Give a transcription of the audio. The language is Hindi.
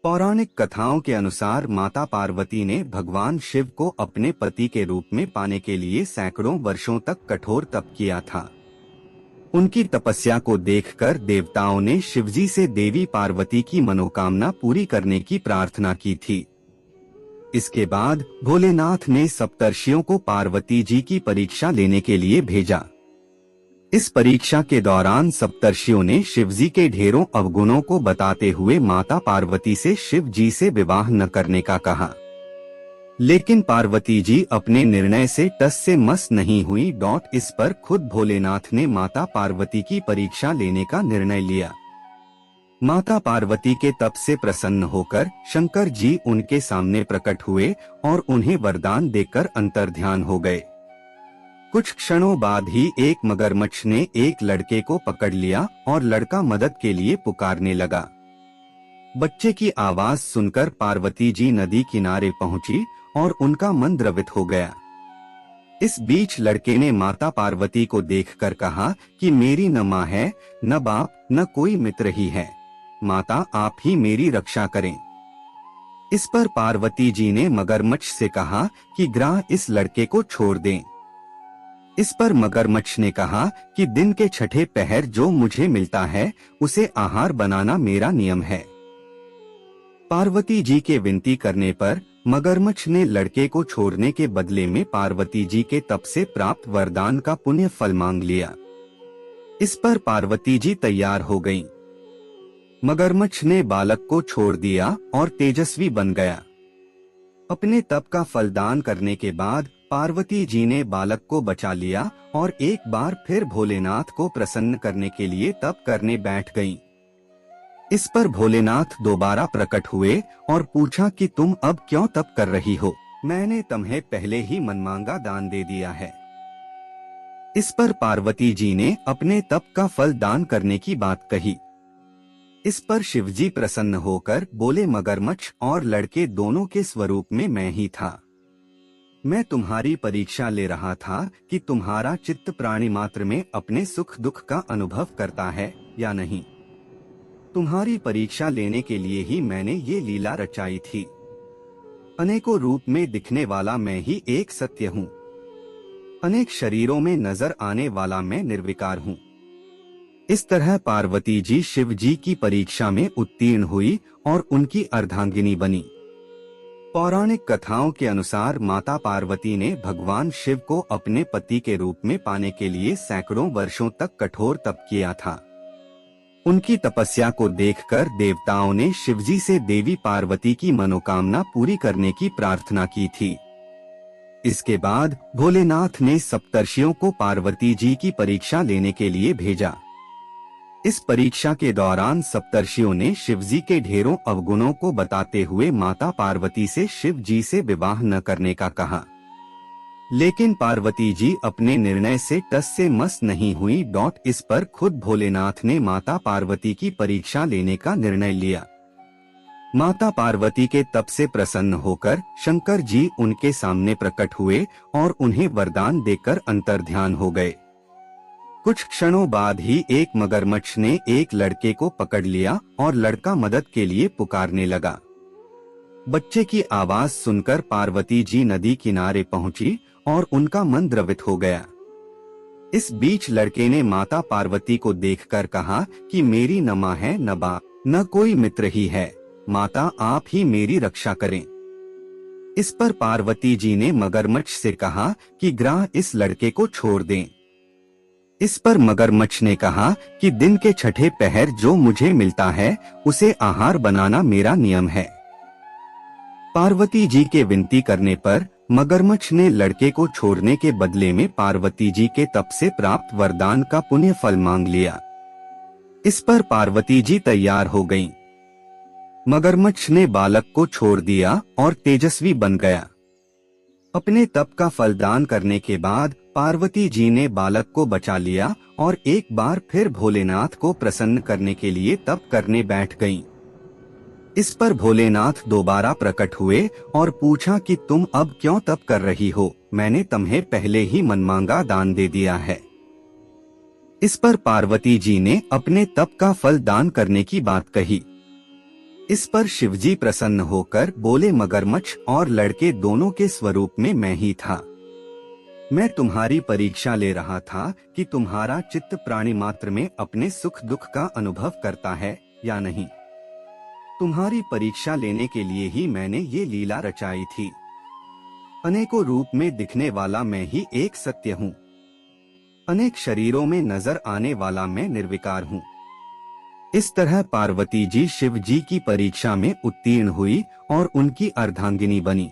पौराणिक कथाओं के अनुसार माता पार्वती ने भगवान शिव को अपने पति के रूप में पाने के लिए सैकड़ों वर्षों तक कठोर तप किया था। उनकी तपस्या को देखकर देवताओं ने शिवजी से देवी पार्वती की मनोकामना पूरी करने की प्रार्थना की थी। इसके बाद भोलेनाथ ने सप्तर्षियों को पार्वती जी की परीक्षा लेने के लिए भेजा। इस परीक्षा के दौरान सप्तर्षियों ने शिवजी के ढेरों अवगुणों को बताते हुए माता पार्वती से शिव जी से विवाह न करने का कहा। लेकिन पार्वती जी अपने निर्णय से टस से मस नहीं हुई। इस पर खुद भोलेनाथ ने माता पार्वती की परीक्षा लेने का निर्णय लिया। माता पार्वती के तप से प्रसन्न होकर शंकर जी उनके सामने प्रकट हुए और उन्हें वरदान देकर अंतर्ध्यान हो गए। कुछ क्षणों बाद ही एक मगरमच्छ ने एक लड़के को पकड़ लिया और लड़का मदद के लिए पुकारने लगा। बच्चे की आवाज सुनकर पार्वती जी नदी किनारे पहुंची और उनका मन द्रवित हो गया। इस बीच लड़के ने माता पार्वती को देखकर कहा कि मेरी न माँ है, न बाप, न कोई मित्र ही है। माता आप ही मेरी रक्षा करें। इस पर पार्वती जी ने मगरमच्छ से कहा कि ग्राह इस लड़के को छोड़ दें। इस पर मगरमच्छ ने कहा कि दिन के छठे पहर जो मुझे मिलता है उसे आहार बनाना मेरा नियम है। पार्वती जी के विनती करने पर मगरमच्छ ने लड़के को छोड़ने के बदले में पार्वती जी के तप से प्राप्त वरदान का पुण्य फल मांग लिया। इस पर पार्वती जी तैयार हो गईं। मगरमच्छ ने बालक को छोड़ दिया और तेजस्वी बन गया। अपने तप का फलदान करने के बाद पार्वती जी ने बालक को बचा लिया और एक बार फिर भोलेनाथ को प्रसन्न करने के लिए तप करने बैठ गईं। इस पर भोलेनाथ दोबारा प्रकट हुए और पूछा कि तुम अब क्यों तप कर रही हो? मैंने तुम्हें पहले ही मनमांगा दान दे दिया है। इस पर पार्वती जी ने अपने तप का फल दान करने की बात कही। इस पर शिवजी प्रसन्न होकर बोले, मगरमच्छ और लड़के दोनों के स्वरूप में मैं ही था। मैं तुम्हारी परीक्षा ले रहा था कि तुम्हारा चित्त प्राणी मात्र में अपने सुख दुख का अनुभव करता है या नहीं। तुम्हारी परीक्षा लेने के लिए ही मैंने ये लीला रचाई थी। अनेकों रूप में दिखने वाला मैं ही एक सत्य हूँ। अनेक शरीरों में नजर आने वाला मैं निर्विकार हूँ। इस तरह पार्वती जी शिव जी की परीक्षा में उत्तीर्ण हुई और उनकी अर्धांगिनी बनी। पौराणिक कथाओं के अनुसार माता पार्वती ने भगवान शिव को अपने पति के रूप में पाने के लिए सैकड़ों वर्षों तक कठोर तप किया था। उनकी तपस्या को देखकर देवताओं ने शिवजी से देवी पार्वती की मनोकामना पूरी करने की प्रार्थना की थी। इसके बाद भोलेनाथ ने सप्तर्षियों को पार्वती जी की परीक्षा लेने के लिए भेजा। इस परीक्षा के दौरान सप्तर्षियों ने शिवजी के ढेरों अवगुणों को बताते हुए माता पार्वती से शिव जी से विवाह न करने का कहा। लेकिन पार्वती जी अपने निर्णय से टस से मस नहीं हुई। इस पर खुद भोलेनाथ ने माता पार्वती की परीक्षा लेने का निर्णय लिया। माता पार्वती के तप से प्रसन्न होकर शंकर जी उनके सामने प्रकट हुए और उन्हें वरदान देकर अंतर्ध्यान हो गए। कुछ क्षणों बाद ही एक मगरमच्छ ने एक लड़के को पकड़ लिया और लड़का मदद के लिए पुकारने लगा। बच्चे की आवाज सुनकर पार्वती जी नदी किनारे पहुंची और उनका मन द्रवित हो गया। इस बीच लड़के ने माता पार्वती को देखकर कहा कि मेरी न माँ है, न बाप, न कोई मित्र ही है। माता आप ही मेरी रक्षा करें। इस पर पार्वती जी ने मगरमच्छ से कहा कि ग्राह इस लड़के को छोड़ दें। इस पर मगरमच्छ ने कहा कि दिन के छठे पहर जो मुझे मिलता है उसे आहार बनाना मेरा नियम है। पार्वती जी के विनती करने पर मगरमच्छ ने लड़के को छोड़ने के बदले में पार्वती जी के तप से प्राप्त वरदान का पुण्य फल मांग लिया। इस पर पार्वती जी तैयार हो गईं। मगरमच्छ ने बालक को छोड़ दिया और तेजस्वी बन गया। अपने तप का फलदान करने के बाद पार्वती जी ने बालक को बचा लिया और एक बार फिर भोलेनाथ को प्रसन्न करने के लिए तप करने बैठ गईं। इस पर भोलेनाथ दोबारा प्रकट हुए और पूछा कि तुम अब क्यों तप कर रही हो? मैंने तुम्हें पहले ही मनमांगा दान दे दिया है। इस पर पार्वती जी ने अपने तप का फल दान करने की बात कही। इस पर शिवजी प्रसन्न होकर बोले, मगरमच्छ और लड़के दोनों के स्वरूप में मैं ही था। मैं तुम्हारी परीक्षा ले रहा था कि तुम्हारा चित्त प्राणी मात्र में अपने सुख दुख का अनुभव करता है या नहीं। तुम्हारी परीक्षा लेने के लिए ही मैंने ये लीला रचाई थी। अनेकों रूप में दिखने वाला मैं ही एक सत्य हूँ। अनेक शरीरों में नजर आने वाला मैं निर्विकार हूँ। इस तरह पार्वती जी शिव जी की परीक्षा में उत्तीर्ण हुई और उनकी अर्धांगिनी बनी।